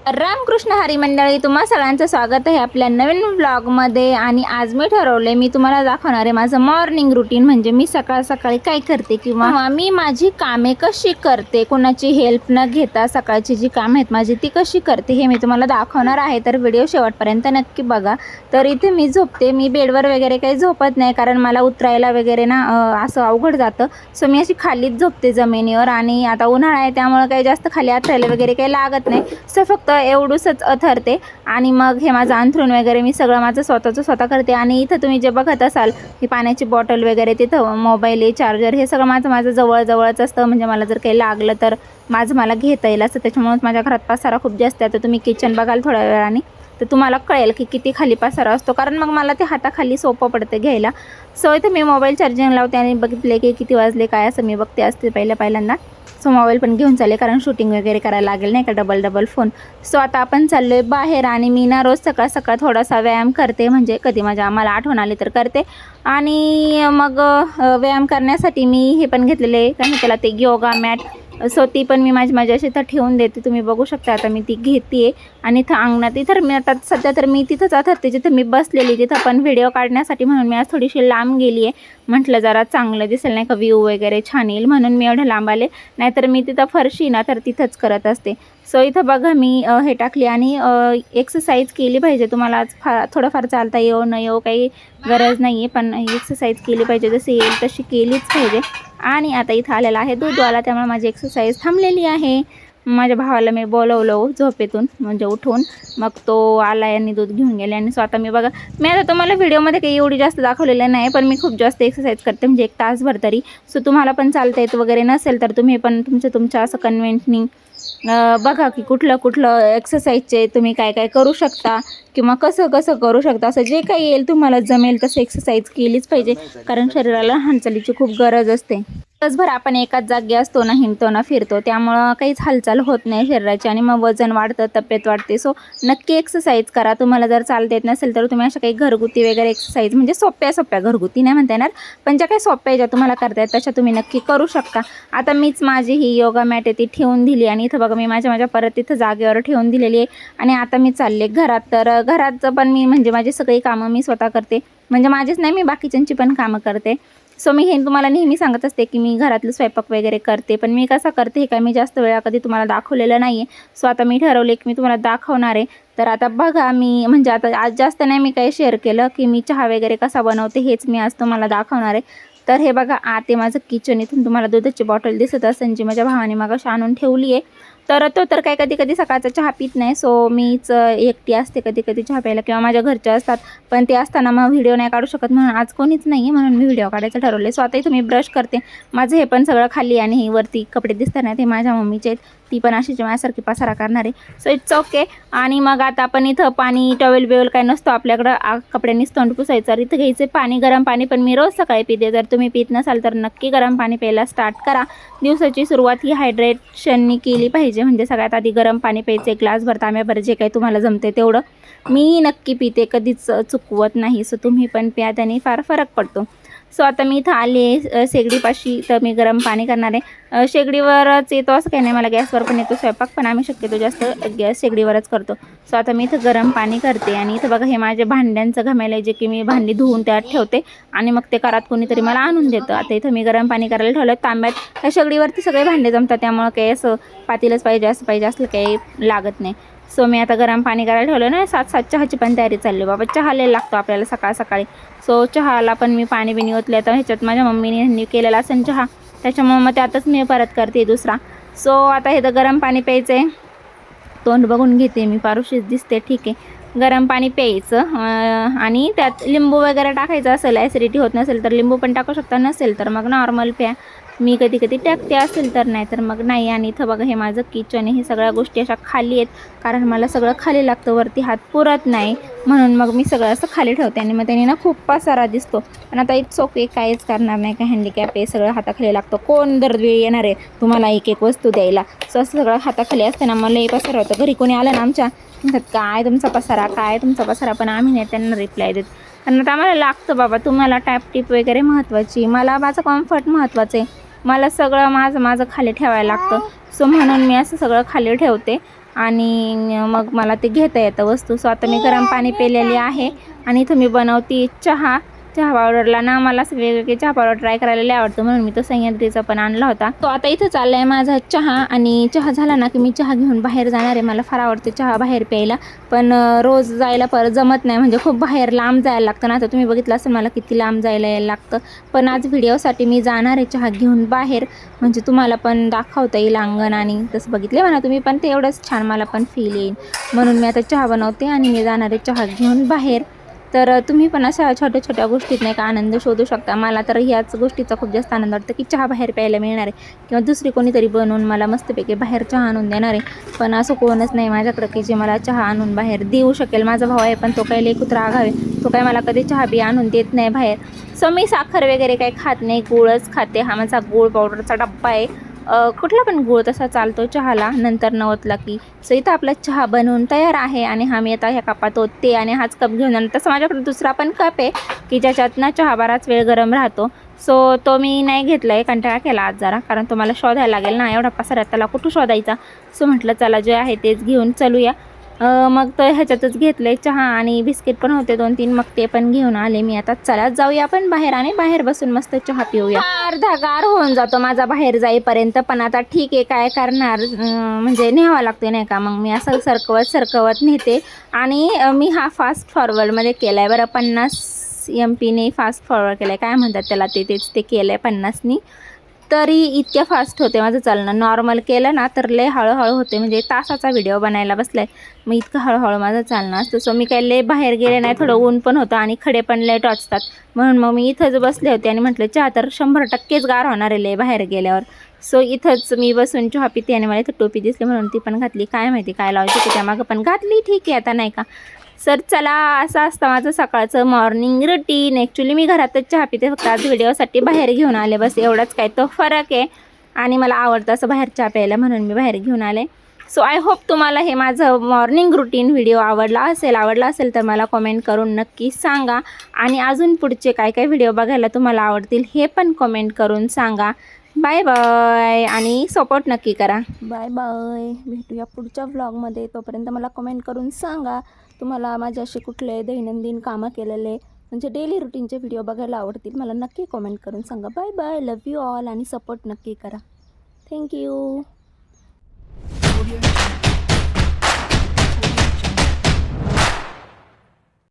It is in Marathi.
रामकृष्ण हरी मंडळी, तुम्हा सगळ्यांचं स्वागत आहे आपल्या नवीन व्लॉगमध्ये। आणि आज मी ठरवले मी तुम्हाला दाखवणार आहे माझं मॉर्निंग रुटीन, म्हणजे मी सकाळ सकाळी काय करते किंवा मी माझी कामे कशी करते, कोणाची हेल्प न घेता सकाळची जी कामे आहेत माझी ती कशी करते हे मी तुम्हाला दाखवणार आहे। तर व्हिडिओ शेवटपर्यंत नक्की बघा। तर इथे मी झोपते, मी बेडवर वगैरे काही झोपत नाही कारण मला उतरायला वगैरे ना असं अवघड जातं। सो मी अशी खालीच झोपते जमिनीवर, आणि आता उन्हाळा आहे त्यामुळे काही जास्त खाली आथरायला वगैरे काही लागत नाही। सो फक्त एवढंच अथरते आणि मग हे माझं अंथरूण वगैरे मी सगळं माझं स्वतः करते। आणि इथं तुम्ही जे बघत असाल ही पाण्याची बॉटल वगैरे, तिथं मोबाईल चार्जर हे सगळं माझं जवळच असतं, म्हणजे मला जर काही लागलं तर मला घेता येईल असं। त्याच्यामुळेच माझ्या घरात पसारा खूप जास्त आहे। तर तुम्ही किचन बघाल थोड्या वेळाने तर तुम्हाला कळेल की किती खाली पसारा असतो, कारण मग मला ते हाताखाली सोपं पडते घ्यायला। सो इथं मी मोबाईल चार्जिंग लावते आणि बघितले की किती वाजले काय असं मी बघते असते पहिल्यांदा। सो मोबाईल पण घेऊन चालले कारण शूटिंग वगैरे करायला लागेल नाही का, डबल फोन। सो आता आपण चाललो आहे बाहेर, आणि मी ना रोज सकाळ थोडासा व्यायाम करते, म्हणजे कधी आम्हाला आठवण आली तर करते। आणि मग व्यायाम करण्यासाठी मी हे पण घेतलेले आहे काय त्याला ते योगा मॅट। सो ती पण मी माझी अशी इथं ठेवून देते, तुम्ही बघू शकता। आता मी ती घेते आणि इथं अंगणात इथं मी आता सध्या तर मी तिथंच अथरते जिथं मी बसलेली, तिथं पण व्हिडिओ काढण्यासाठी म्हणून मी आज थोडीशी लांब गेली आहे। म्हटलं जरा चांगलं दिसेल नाही का, व्ह्यू वगैरे छान येईल म्हणून मी एवढं लांब आले, नाहीतर मी तिथं फरशी ना तर तिथंच करत असते। सो इथं बघा मी हे टाकली आणि एक्सरसाइज केली पाहिजे। तुम्हाला आज थोडंफार चालता येऊ न येऊ काही गरज नाही आहे, पण एक्सरसाइज केली पाहिजे, जशी येईल तशी केलीच पाहिजे। आणि आता इथं आलेला आहे दूधवाला, त्यामुळे माझी एक्सरसाइज थांबलेली आहे। माझ्या भावाला मी बोलवलं झोपेतून, म्हणजे उठून, मग तो आला आणि दूध घेऊन गेले। आणि स्वतः मी बघा, मी आता तुम्हाला व्हिडिओमध्ये काही एवढी जास्त दाखवलेलं नाही, पण मी खूप जास्त एक्सरसाइज करते, म्हणजे 1 तासभर तरी। सो तुम्हाला पण चालता येत वगैरे नसेल तर तुम्ही पण तुमच्या असं कन्व्हेन्सनी बघा की कुठलं एक्सरसाइजचे तुम्ही काय करू शकता किंवा कसं करू शकता, असं जे काही येईल तुम्हाला जमेल तसं एक्सरसाइज केलीच पाहिजे, कारण शरीराला हालचालीची खूप गरज असते। दिवसभर आपण एकाच जागी असतो ना, हिंडतो ना फिरतो, त्यामुळं काहीच हालचाल होत नाही शरीराची, आणि मग वजन वाढतं, तब्येत वाढते। सो नक्की एक्सरसाइज करा। तुम्हाला जर चालता येत नसेल तर तुम्ही अशा काही घरगुती वगैरे एक्सरसाइज, म्हणजे सोप्या घरगुती नाही म्हणता येणार, पण ज्या काही सोप्या ज्या तुम्हाला करता येत तशा तुम्ही नक्की करू शकता। आता मीच माझी ही योगा मॅट आहे ती ठेवून दिली, आणि इथं बघा मी माझ्या परत तिथं जागेवर ठेवून दिलेली आहे। आणि आता मी चालले घरात, तर घरात पण मी म्हणजे माझी सगळी कामं मी स्वतः करते, म्हणजे माझेच नाही मी बाकीच्यांची पण कामं करते। सो मी हे तुम्हाला नेहमी सांगत असते की मी घरातलं स्वयंपाक वगैरे करते, पण मी कसं करते हे काय मी जास्त वेळा कधी तुम्हाला दाखवलेलं नाही आहे। सो आता मी ठरवले की मी तुम्हाला दाखवणार आहे। तर आता बघा मी म्हणजे आता आज जास्त नाही मी काही शेअर केलं की मी चहा वगैरे कसा बनवते, हेच मी आज तुम्हाला दाखवणार आहे। तर हे बघा आते माझं किचन, इथून तुम्हाला दुधाची बॉटल दिसत असेल जी माझ्या भावाने मगाशी आणून ठेवली आहे। तर तो तर काय कधी सकाळचा चहा पित नाही, सो मीच एकटी असते कधी चहा प्यायला, किंवा माझ्या घरचे असतात, पण ते असताना मग व्हिडिओ नाही काढू शकत म्हणून आज कोणीच नाही आहे, म्हणून मी व्हिडिओ काढायचं ठरवले। सो आता इथं मी ब्रश करते, माझं हे पण सगळं खाली, आणि हे वरती कपडे दिसतात ना ते माझ्या मम्मीचे आहेत, ती पण अशीच माझ्यासारखी पसारा करणार आहे। So it's okay. आणि मग आता आपण इथं पाणी टॉवेल बिवेल काय नसतो आपल्याकडं, कपड्यांनी तोंड पुसायचं, इथं घ्यायचे पाणी, गरम पाणी, पण मी रोज सकाळी पिते। जर तुम्ही पित नसाल तर नक्की गरम पाणी प्यायला स्टार्ट करा। दिवसाची सुरुवात ही हायड्रेशननी केली पाहिजे, म्हणजे सगळ्यात आधी गरम पाणी प्यायचं, ग्लासभर तांब्याभर जे काही तुम्हाला जमते तेवढं मी नक्की पिते, कधीच चुकवत नाही। सो तुम्ही पण प्या, त्याने फार फरक पडतो। सो आता मी इथं आले शेगडीपाशी, तर मी गरम पाणी करणार आहे। शेगडीवरच येतो असं काही नाही, मला गॅसवर पण येतो स्वयंपाक, पण आम्ही शक्यतो जास्त गॅस शेगडीवरच करतो। सो आता मी इथं गरम पाणी करते, आणि इथं बघा हे माझे भांड्यांचं घमेलं आहे, जे की मी भांडी धुवून त्यात ठेवते आणि मग ते करात कोणीतरी मला आणून देतं। आता इथं मी गरम पाणी करायला ठेवलं तांब्यात, ह्या शेगडीवरती सगळे भांडे जमतात, त्यामुळं काही असं पातेलच पाहिजे असं काही लागत नाही। सो मी आता गरम पाणी करायला ठेवलं ना, 7 चहाची पण तयारी चालली, बाबा चहा लय लागतो आपल्याला सकाळी। सो चहाला पण मी पाणी बिनी ओतले, तर ह्याच्यात माझ्या मम्मीने केलेला असेल चहा, त्याच्यामुळे मग त्यातच मी परत करते दुसरा। सो आता हे तर गरम पाणी प्यायचं आहे, तोंड बघून घेते मी, पारुशीच दिसते, ठीक आहे। गरम पाणी प्यायचं, आणि त्यात लिंबू वगैरे टाकायचं असेल, ॲसिडिटी होत नसेल तर लिंबू पण टाकू शकता, नसेल तर मग नॉर्मल प्या, मी कधी टाकते, असेल तर नाही तर मग नाही। आणि इथं बघा हे माझं किचन आहे, हे सगळ्या गोष्टी अशा खाली आहेत, कारण मला सगळं खाली लागतं, वरती हात पुरत नाही, म्हणून मग मी सगळं असं खाली ठेवते, आणि मग त्याने ना खूप पसारा दिसतो। पण आता इट्स ओके, काहीच करणार नाही, का हँडिकॅप आहे, सगळं हाताखाली लागतं, कोण दरवेळी येणार आहे तुम्हाला एक वस्तू द्यायला। सो असं सगळं हाताखाली असताना मला पसारा होतं, घरी कोणी आलं ना आमच्या म्हणतात काय तुमचा पसारा, पण आम्ही नाही त्यांना रिप्लाय देत, कारण आता आम्हाला लागतं बाबा, तुम्हाला टॅपटीप वगैरे महत्त्वाची, मला माझं कम्फर्ट महत्त्वाचं आहे, मला सगळं माझं खाली ठेवायला लागतं। सो म्हणून मी असं सगळं खाली ठेवते, आणि मग मला ते घेता येतं वस्तू. सो आता मी गरम पाणी पेलेली आहे आणि इथं मी बनवते चहा पावडरला ना मला वेगवेगळे चहा पावडर ट्राय करायला लय आवडतं, म्हणून मी तो सह्याद्रीचा पण आणला होता. तो आता इथं चालला आहे माझा चहा. आणि चहा झाला ना की मी चहा घेऊन बाहेर जाणार आहे. मला फार आवडते चहा बाहेर प्यायला, पण रोज जायला परत जमत नाही, म्हणजे खूप बाहेर लांब जायला लागतं ना. आता तुम्ही बघितलं असेल मला किती लांब जायला यायला लागतं, पण आज व्हिडिओसाठी मी जाणार आहे चहा घेऊन बाहेर, म्हणजे तुम्हाला पण दाखवता येईल अंगण. आणि तसं बघितले म्हणा तुम्ही पण, ते एवढंच छान मला पण फील येईल, म्हणून मी आता चहा बनवते आणि मी जाणार आहे चहा घेऊन बाहेर. तर तुम्ही पण अशा छोट्या छोट्या गोष्टीत नाही का आनंद शोधू शकता. मला तर ह्याच गोष्टीचा खूप जास्त आनंद वाटतं की चहा बाहेर प्यायला मिळणार आहे, किंवा दुसरी कोणीतरी बनवून मला मस्तपैकी बाहेर चहा आणून देणार आहे. पण असं कोणच नाही माझ्याकडं की जे मला चहा आणून बाहेर देऊ शकेल. माझा भाऊ आहे, पण तो काही लई कुत्रा आगावे, तो काही मला कधी चहा बी आणून देत नाही बाहेर. सो मी साखर वगैरे काही खात नाही, गुळच खाते. हा माझा गुळ पावडरचा डब्बा आहे. कुठला पण गुळ तसा चालतो चहाला नंतर नवतला की. सो इथं आपला चहा बनवून तयार आहे आणि हा मी आता ह्या कपात ओतते आणि हाच कप घेऊन जाणार. तसं माझ्याकडे दुसरा पण कप आहे की ज्याच्यात ना चहा बराच वेळ गरम राहतो. सो तो मी नाही घेतला आहे, कंटाळा केला आज जरा, कारण तो मला शोधायला लागेल ना, एवढा पसाऱ्यात त्याला कुठं शोधायचा. सो म्हटलं चला जे आहे तेच घेऊन चलूया. मग तर ह्याच्यातच घेतलं आहे चहा आणि बिस्किट पण होते 2-3, मग ते पण घेऊन आले मी. आता चला जाऊया आपण बाहेर आणि बाहेर बसून मस्त चहा पिऊया. अर्धा गार होऊन जातो माझा बाहेर जाईपर्यंत, पण आता ठीक आहे काय करणार, म्हणजे न्यावा लागते नाही का. मग मी असं सरकवत नेते. आणि मी हा फास्ट फॉरवर्डमध्ये केला आहे बरं, 50 MP फास्ट फॉरवर्ड केलं आहे, काय म्हणतात त्याला, तेच ते केलं आहे 50नी. तरी इतक्या फास्ट होते माझं चालणं. नॉर्मल केलं ना तर लय हळूहळू होते, म्हणजे तासाचा व्हिडिओ बनायला बसलाय मग इतकं हळूहळू माझं चालणं असतं. सो मी काही लय बाहेर गेले नाही, थोडं ऊन पण होतं आणि खडे पण लय टोचतात, म्हणून मग मी इथंच बसले होते आणि म्हटलं चहा तर 100% गार होणार आहे लय बाहेर गेल्यावर. सो इथंच मी बसून चहा पिते आणि मला इथं टोपी दिसली म्हणून ती पण घातली. काय माहिती काय लावायची की त्यामागं, पण घातली, ठीक आहे आता नाही का. सर चला, असं असतं माझं सकाळचं मॉर्निंग रुटीन. ॲक्च्युली मी घरातच चहा पिते, फक्त आज व्हिडिओसाठी बाहेर घेऊन आले बस, एवढाच काय तो फरक आहे. आणि मला आवडतं असं बाहेर चहा प्यायला, म्हणून मी बाहेर घेऊन आले. सो आय होप तुम्हाला हे माझं मॉर्निंग रुटीन व्हिडिओ आवडला असेल तर मला कमेंट करून नक्की सांगा. आणि अजून पुढचे काय काय व्हिडिओ बघायला तुम्हाला आवडतील हे पण कमेंट करून सांगा. बाय बाय आणि सपोर्ट नक्की करा. बाय बाय, भेटूया पुढच्या व्लॉगमध्ये. तोपर्यंत मला कमेंट करून सांगा तुम्हाला माझे असे कुठले दैनंदिन कामं केलेले, म्हणजे डेली रुटीनचे व्हिडिओ बघायला आवडतील, मला नक्की कमेंट करून सांगा. Bye bye, love you all आणि सपोर्ट नक्की करा. थँक्यू.